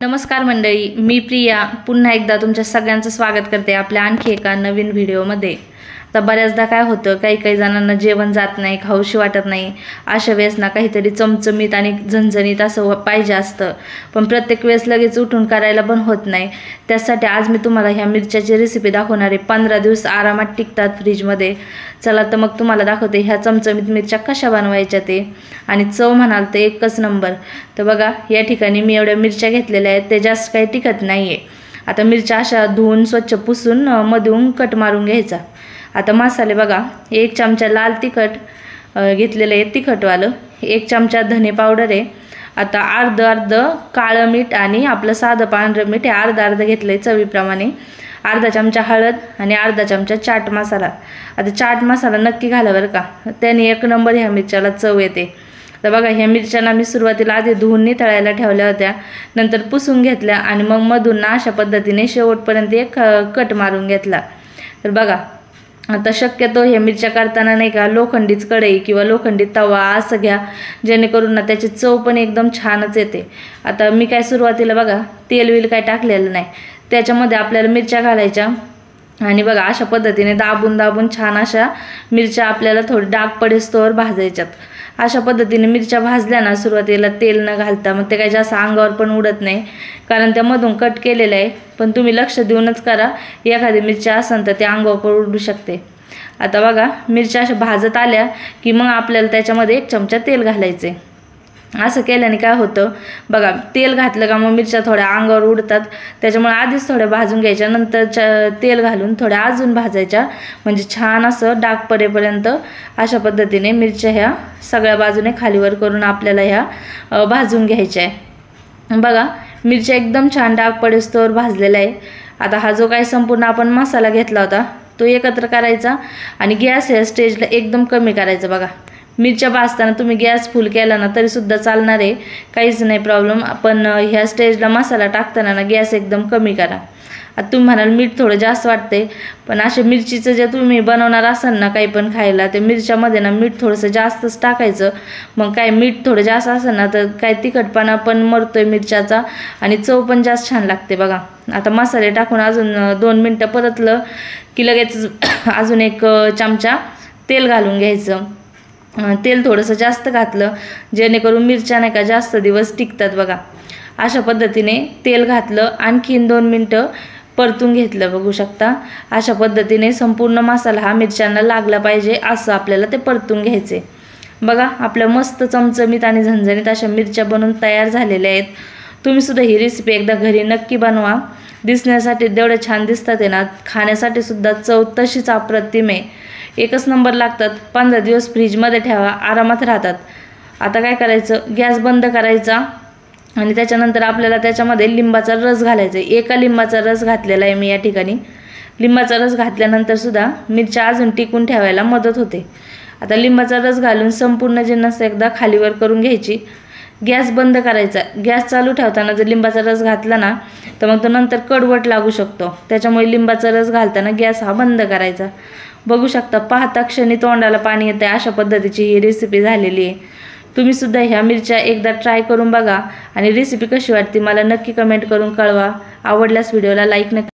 नमस्कार मंडळी, मी प्रिया पुन्हा एकदा तुमच्या सगळ्यांचं स्वागत करते आपल्या आणखी एका नवीन व्हिडिओमध्ये। आता बऱ्याचदा काय होतं, काही जणांना जेवण जात नाही, खाऊशी वाटत नाही, अशा वेळेस ना काहीतरी चमचमीत आणि झणझणीत असं पाहिजे असतं, पण प्रत्येक वेळेस लगेच उठून करायला पण होत नाही। त्यासाठी आज मी तुम्हाला ह्या मिरच्याची रेसिपी दाखवणार आहे। 15 दिवस आरामात टिकतात फ्रीजमध्ये। चला तर मग तुम्हाला दाखवते ह्या चमचमीत मिरच्या कशा बनवायच्या ते, आणि चव म्हणाल तर एकच नंबर। तर बघा, या ठिकाणी मी एवढ्या मिरच्या घेतलेल्या आहेत, ते जास्त काही टिकत नाहीये। आता मिरच्या अशा धुवून स्वच्छ पुसून मधून कट मारून घ्यायचा। आता मसाले बघा, 1 चमचा लाल तिखट घेतलेलं आहे तिखटवालं, 1 चमचा धने पावडर आहे, आता अर्ध काळं मीठ आणि आपलं साधं पांढरं मीठ हे अर्ध घेतलंय चवीप्रमाणे, अर्धा चमचा हळद आणि अर्धा चमचा चाट मसाला। आता चाट मसाला नक्की घाला बरं का, त्याने एक नंबर ह्या मिरच्याला चव येते। तर बघा, ह्या मिरच्यांना मी सुरुवातीला आधी धुवून निथळायला ठेवल्या होत्या, नंतर पुसून घेतल्या आणि मग मधून अशा पद्धतीने शेवटपर्यंत एक कट मारून घेतला। तर बघा, आता शक्यतो हे मिरच्या करताना नाही का लोखंडीच कढई किंवा लोखंडी तवा असं घ्या, जेणेकरून ना त्याची चव पण एकदम छानच येते। आता मी काय सुरुवातीला बघा तेल काय टाकलेलं नाही, त्याच्यामध्ये आपल्याला मिरच्या घालायच्या आणि बघा अशा पद्धतीने दाबून छान अशा मिरच्या आपल्याला थोडी डाग पडेस्तोवर भाजायच्यात। अशा पद्धतीने मिरच्या भाजल्या ना सुरुवातीला तेल न घालता, मग ते काय जास्त अंगावर पण उडत नाही, कारण त्यामधून कट केलेलं आहे। पण तुम्ही लक्ष देऊनच करा, एखादी मिरच्या असेल तर ते अंगावर उडू शकते। आता बघा, मिरच्या अशा भाजत आल्या की मग आपल्याला त्याच्यामध्ये 1 चमचा तेल घालायचे। असं केल्याने काय होतं बघा, तेल घातलं का मग मिरच्या थोड्या अंगावर उडतात, त्याच्यामुळे आधीच थोड्या भाजून घ्यायच्या, नंतर तेल घालून थोड्या अजून भाजायच्या, म्हणजे छान असं डाग पडेपर्यंत अशा पद्धतीने मिरच्या ह्या सगळ्या बाजूने खालीवर करून आपल्याला ह्या भाजून घ्यायच्या आहे। बघा, मिरच्या एकदम छान डाग पडेस्तोवर भाजलेला आहे। आता हा जो काही संपूर्ण आपण मसाला घेतला होता तो एकत्र करायचा आणि गॅस या स्टेजला एकदम कमी करायचा। बघा, मिरच्या भाजताना तुम्ही गॅस फुल केला ना तरी सुद्धा चालणार आहे, काहीच नाही प्रॉब्लेम, पण ह्या स्टेजला मसाला टाकताना ना गॅस एकदम कमी करा। आता तुम्ही म्हणाल मीठ थोडं जास्त वाटते, पण असे मिरचीचं जे तुम्ही बनवणार असाल ना काही पण खायला, ते मिरच्यामध्ये ना मीठ थोडंसं जास्तच टाकायचं। मग काय मीठ थोडं जास्त असेल ना तर काय तिखटपणा पण मरतोय मिरच्याचा आणि चव पण जास्त छान लागते। बघा, आता मसाले टाकून अजून 2 मिनटं परतलं की लगेच अजून 1 चमचा तेल घालून घ्यायचं। तेल थोडंसं जास्त घातलं जेणेकरून मिरच्या नाही का जास्त दिवस टिकतात। बघा, अशा पद्धतीने तेल घातलं, आणखीन 2 मिनटं परतून घेतलं। बघू शकता, अशा पद्धतीने संपूर्ण मसाला हा मिरच्यांना लागला पाहिजे असं आपल्याला ते परतून घ्यायचे। बघा, आपल्या मस्त चमचमीत आणि झणझणीत अशा मिरच्या बनवून तयार झालेल्या आहेत। तुम्ही सुद्धा ही रेसिपी एकदा घरी नक्की बनवा। दिसण्यासाठी जेवढे छान दिसतात आहे ना, खाण्यासाठी सुद्धा चव तशीच अप्रतिम आहे, एकच नंबर लागतात। 15 दिवस फ्रीजमध्ये ठेवा, आरामात राहतात। आता काय करायचं, गॅस बंद करायचा आणि त्याच्यानंतर आपल्याला त्याच्यामध्ये लिंबाचा रस घालायचा। 1 लिंबाचा रस घातलेला आहे मी या ठिकाणी। लिंबाचा रस घातल्यानंतर सुद्धा मिरच्या अजून टिकून ठेवायला मदत होते। आता लिंबाचा रस घालून संपूर्ण जिन्नस एकदा खालीवर करून घ्यायची, गॅस बंद करायचा। गॅस चालू ठेवताना जर लिंबाचा रस घातला ना तर मग तो नंतर कडवट लागू शकतो, त्याच्यामुळे लिंबाचा रस घालताना गॅस हा बंद करायचा। बघू शकता, पाहता क्षणी तोंडाला पाणी येते, अशा पद्धतीची ही रेसिपी झालेली आहे। तुम्ही सुद्धा ह्या मिरच्या एकदा ट्राय करून बघा आणि रेसिपी कशी वाटते मला नक्की कमेंट करून कळवा। आवडल्यास व्हिडिओला लाईक नक्की